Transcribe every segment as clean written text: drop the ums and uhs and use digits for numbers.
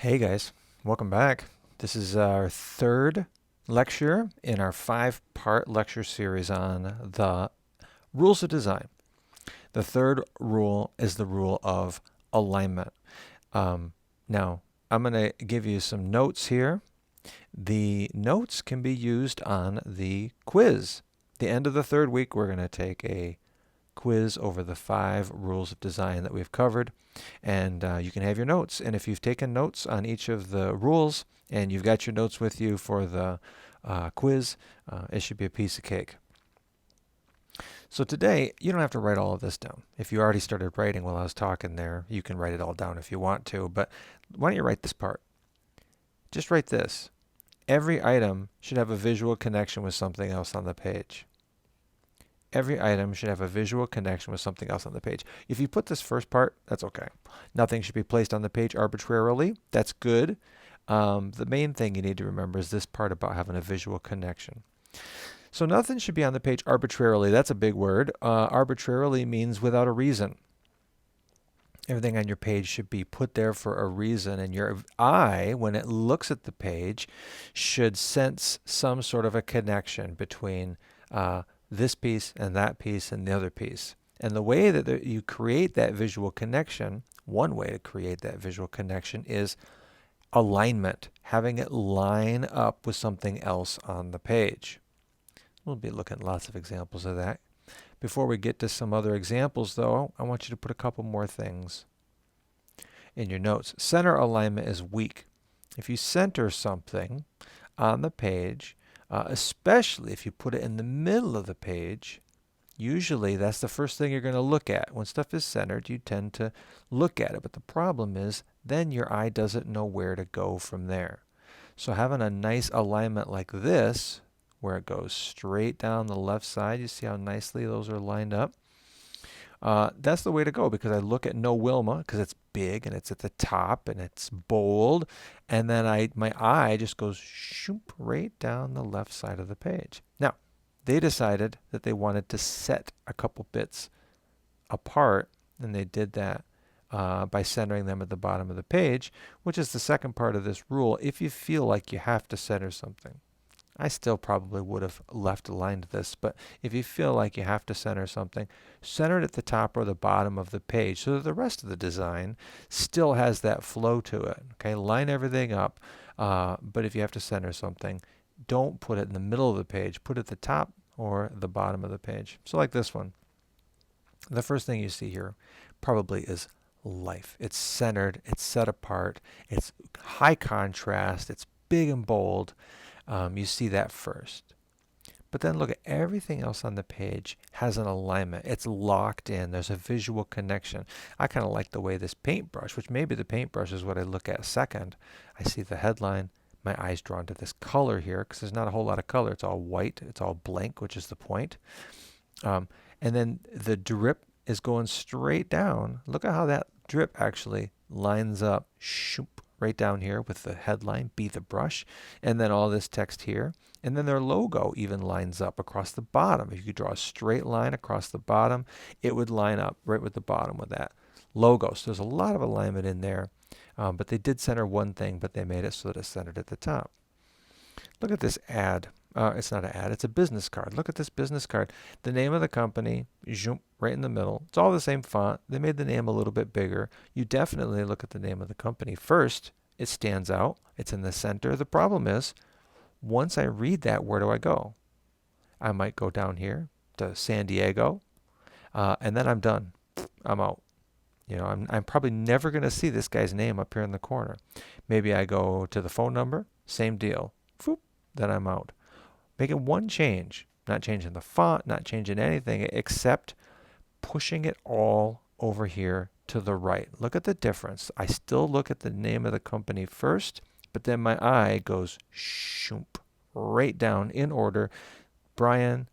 Hey guys, welcome back. This is our third lecture in our five-part lecture series on the rules of design. The third rule is the rule of alignment. Now, I'm going to give you some notes here. The notes can be used on the quiz. The end of the third week, we're going to take a quiz over the 5 rules of design that we've covered, and you can have your notes. And if you've taken notes on each of the rules and you've got your notes with you for the quiz, it should be a piece of cake. So today, you don't have to write all of this down. If you already started writing while I was talking there, you can write it all down if you want to, but why don't you write this part? Just write this. Every item should have a visual connection with something else on the page. Every item should have a visual connection with something else on the page. If you put this first part, that's okay. Nothing should be placed on the page arbitrarily. That's good. The main thing you need to remember is this part about having a visual connection. So nothing should be on the page arbitrarily. That's a big word. Arbitrarily means without a reason. Everything on your page should be put there for a reason, and your eye, when it looks at the page, should sense some sort of a connection between this piece and the other piece. And the way that you create that visual connection, one way to create that visual connection is alignment, having it line up with something else on the page. We'll be looking at lots of examples of that. Before we get to some other examples, though, I want you to put a couple more things in your notes. Center alignment is weak. If you center something on the page, especially if you put it in the middle of the page, usually that's the first thing you're going to look at. When stuff is centered, you tend to look at it. But the problem is then your eye doesn't know where to go from there. So having a nice alignment like this, where it goes straight down the left side, you see how nicely those are lined up? That's the way to go, because I look at No Wilma because it's big and it's at the top and it's bold, and then my eye just goes shoop right down the left side of the page. Now, they decided that they wanted to set a couple bits apart, and they did that by centering them at the bottom of the page, which is the second part of this rule. If you feel like you have to center something, I still probably would have left aligned this, but if you feel like you have to center something, center it at the top or the bottom of the page so that the rest of the design still has that flow to it. Okay, line everything up, but if you have to center something, don't put it in the middle of the page. Put it at the top or the bottom of the page. So like this one. The first thing you see here probably is life. It's centered, it's set apart, it's high contrast, it's big and bold. You see that first. But then look at everything else on the page has an alignment. It's locked in. There's a visual connection. I kind of like the way this paintbrush, which maybe the paintbrush is what I look at second. I see the headline. My eye's drawn to this color here because there's not a whole lot of color. It's all white. It's all blank, which is the point. And then the drip is going straight down. Look at how that drip actually lines up. Shoop, right down here with the headline, Be the Brush, and then all this text here. And then their logo even lines up across the bottom. If you could draw a straight line across the bottom, it would line up right with the bottom with that logo. So there's a lot of alignment in there. But they did center one thing, but they made it so that it's centered at the top. Look at this ad. It's not an ad, it's a business card. Look at this business card. The name of the company, right in the middle. It's all the same font. They made the name a little bit bigger. You definitely look at the name of the company first. It stands out. It's in the center. The problem is, once I read that, where do I go? I might go down here to San Diego, and then I'm done. I'm out. You know, I'm probably never going to see this guy's name up here in the corner. Maybe I go to the phone number, same deal. Foop, then I'm out. Making one change, not changing the font, not changing anything except pushing it all over here to the right. Look at the difference. I still look at the name of the company first, but then my eye goes shoop right down in order. Brian,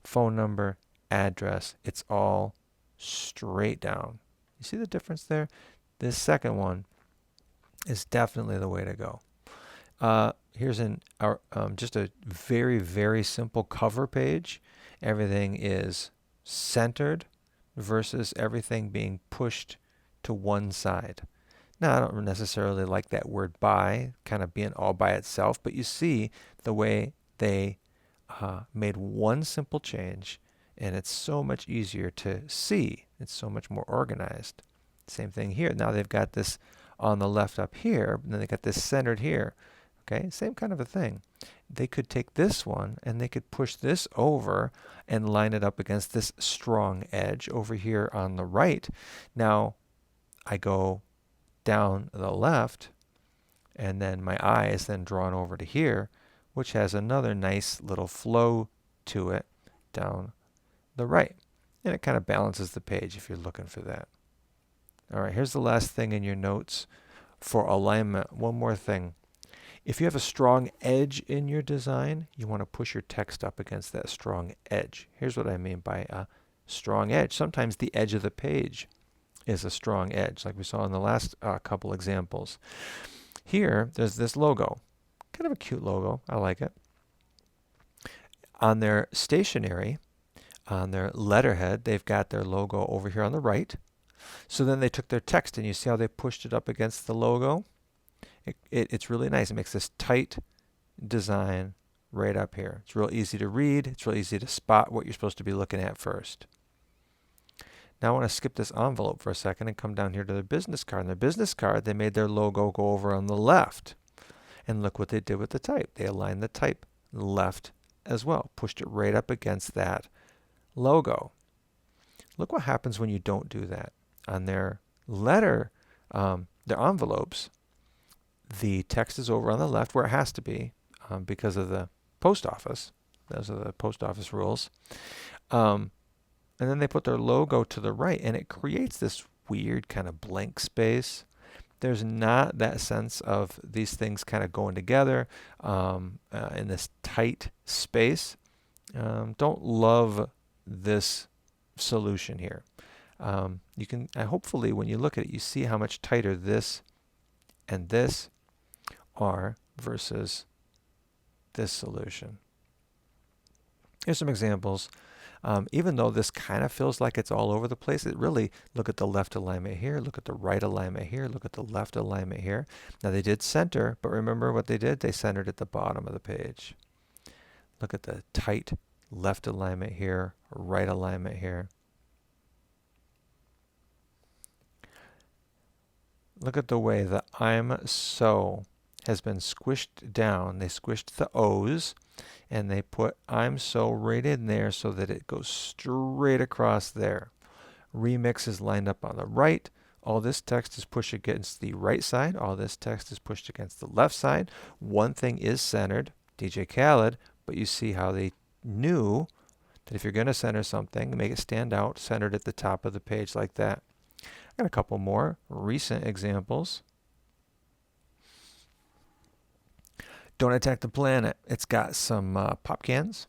phone number, address. It's all straight down. You see the difference there? This second one is definitely the way to go. Here's just a very, very simple cover page. Everything is centered versus everything being pushed to one side. Now, I don't necessarily like that word by, kind of being all by itself, but you see the way they made one simple change, and it's so much easier to see. It's so much more organized. Same thing here. Now they've got this on the left up here, and then they got this centered here. Okay, same kind of a thing. They could take this one and they could push this over and line it up against this strong edge over here on the right. Now I go down the left, and then my eye is then drawn over to here, which has another nice little flow to it down the right. And it kind of balances the page if you're looking for that. All right, here's the last thing in your notes for alignment. One more thing. If you have a strong edge in your design, you want to push your text up against that strong edge. Here's what I mean by a strong edge. Sometimes the edge of the page is a strong edge, like we saw in the last couple examples. Here, there's this logo. Kind of a cute logo. I like it. On their stationery, on their letterhead, they've got their logo over here on the right. So then they took their text, and you see how they pushed it up against the logo? It's really nice. It makes this tight design right up here. It's real easy to read. It's real easy to spot what you're supposed to be looking at first. Now I want to skip this envelope for a second and come down here to their business card. In their business card, they made their logo go over on the left. And look what they did with the type. They aligned the type left as well. Pushed it right up against that logo. Look what happens when you don't do that. On their letter, their envelopes, the text is over on the left where it has to be because of the post office. Those are the post office rules. And then they put their logo to the right, and it creates this weird kind of blank space. There's not that sense of these things kind of going together in this tight space. Don't love this solution here. You can hopefully when you look at it, you see how much tighter this and this are versus this solution. Here's some examples. Even though this kind of feels like it's all over the place, it really, look at the left alignment here, look at the right alignment here, look at the left alignment here. Now they did center, but remember what they did? They centered at the bottom of the page. Look at the tight left alignment here, right alignment here. Look at the way the I'm so has been squished down. They squished the O's and they put I'm so right in there so that it goes straight across there. Remix is lined up on the right. All this text is pushed against the right side. All this text is pushed against the left side. One thing is centered, DJ Khaled, but you see how they knew that if you're going to center something, make it stand out, centered at the top of the page like that. I got a couple more recent examples. Don't Attack the Planet. It's got some pop cans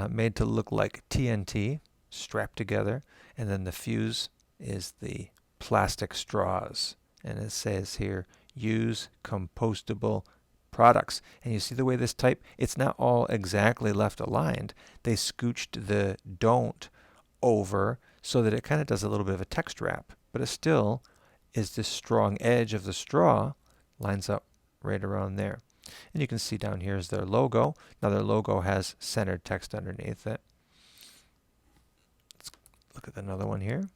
made to look like TNT strapped together, and then the fuse is the plastic straws. And it says here, use compostable products. And you see the way this type, it's not all exactly left aligned. They scooched the don't over so that it kind of does a little bit of a text wrap, but it still is this strong edge of the straw lines up right around there. And you can see down here is their logo. Now their logo has centered text underneath it. Let's look at another one here.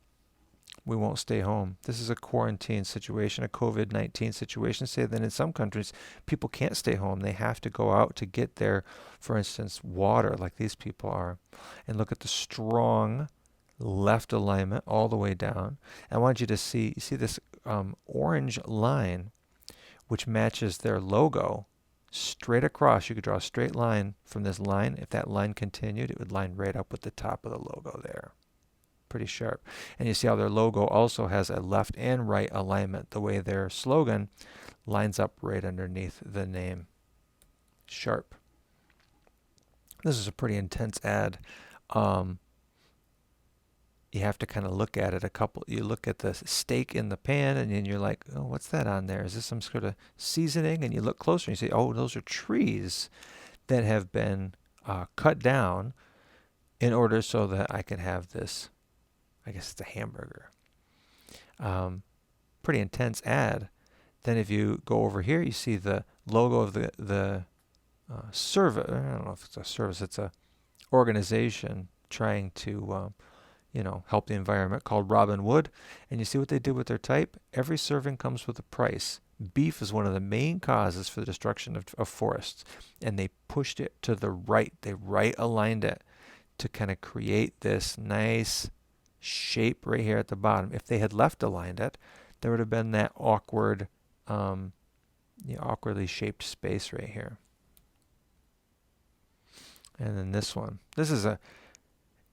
We won't stay home. This is a quarantine situation, a COVID-19 situation. Say that in some countries, people can't stay home. They have to go out to get their, for instance, water like these people are. And look at the strong left alignment all the way down. I want you to see, you see this orange line, which matches their logo straight across. You could draw a straight line from this line. If that line continued, it would line right up with the top of the logo there. Pretty sharp. And you see how their logo also has a left and right alignment, the way their slogan lines up right underneath the name. Sharp. This is a pretty intense ad. You have to kind of look at it you look at the steak in the pan and then you're like, oh, what's that on there? Is this some sort of seasoning? And you look closer and you say, oh, those are trees that have been cut down in order so that I can have this, I guess it's a hamburger. Pretty intense ad. Then if you go over here, you see the logo of the service. I don't know if it's a service. It's a organization trying to help the environment, called Robin Wood. And you see what they did with their type? Every serving comes with a price. Beef is one of the main causes for the destruction of forests. And they pushed it to the right. They right aligned it to kind of create this nice shape right here at the bottom. If they had left aligned it, there would have been that awkwardly shaped space right here. And then this one. This is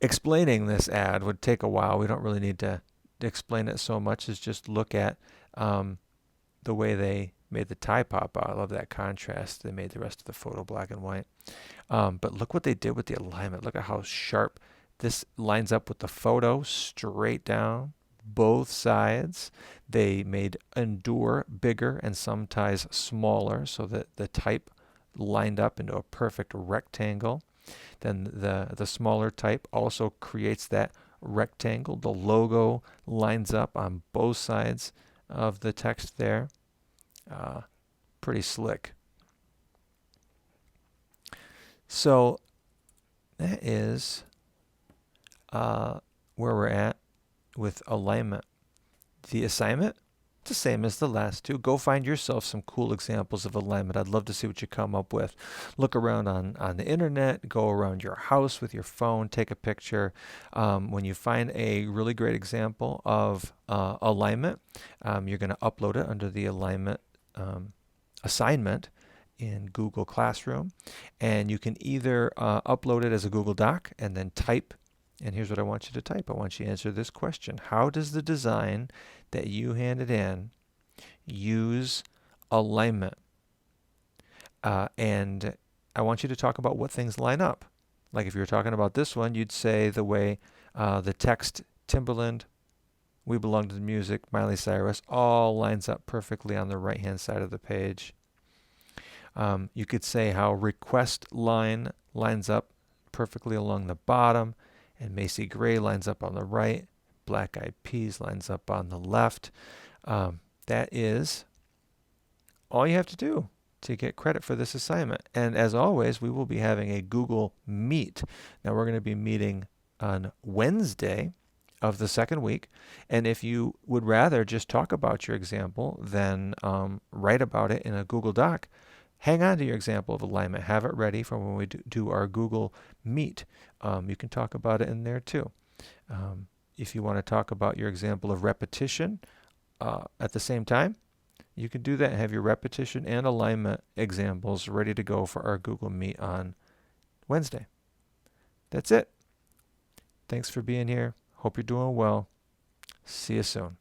explaining this ad would take a while. We don't really need to explain it so much as just look at the way they made the tie pop out. I love that contrast. They made the rest of the photo black and white. But look what they did with the alignment. Look at how sharp this lines up with the photo, straight down, both sides. They made endure bigger and some ties smaller so that the type lined up into a perfect rectangle. Then the smaller type also creates that rectangle. The logo lines up on both sides of the text there. Pretty slick. So that is where we're at with alignment. The assignment, the same as the last two. Go find yourself some cool examples of alignment. I'd love to see what you come up with. Look around on the internet, go around your house with your phone, take a picture. When you find a really great example of alignment, you're going to upload it under the alignment assignment in Google Classroom. And you can either upload it as a Google Doc and then type. And here's what I want you to type. I want you to answer this question. How does the design that you handed in use alignment? And I want you to talk about what things line up. Like if you were talking about this one, you'd say the way the text, Timbaland, We Belong to the Music, Miley Cyrus, all lines up perfectly on the right-hand side of the page. You could say how request line lines up perfectly along the bottom, and Macy Gray lines up on the right. Black Eyed Peas lines up on the left. That is all you have to do to get credit for this assignment. And as always, we will be having a Google Meet. Now we're going to be meeting on Wednesday of the second week. And if you would rather just talk about your example than write about it in a Google Doc, hang on to your example of alignment. Have it ready for when we do our Google Meet. You can talk about it in there too. If you want to talk about your example of repetition at the same time, you can do that and have your repetition and alignment examples ready to go for our Google Meet on Wednesday. That's it. Thanks for being here. Hope you're doing well. See you soon.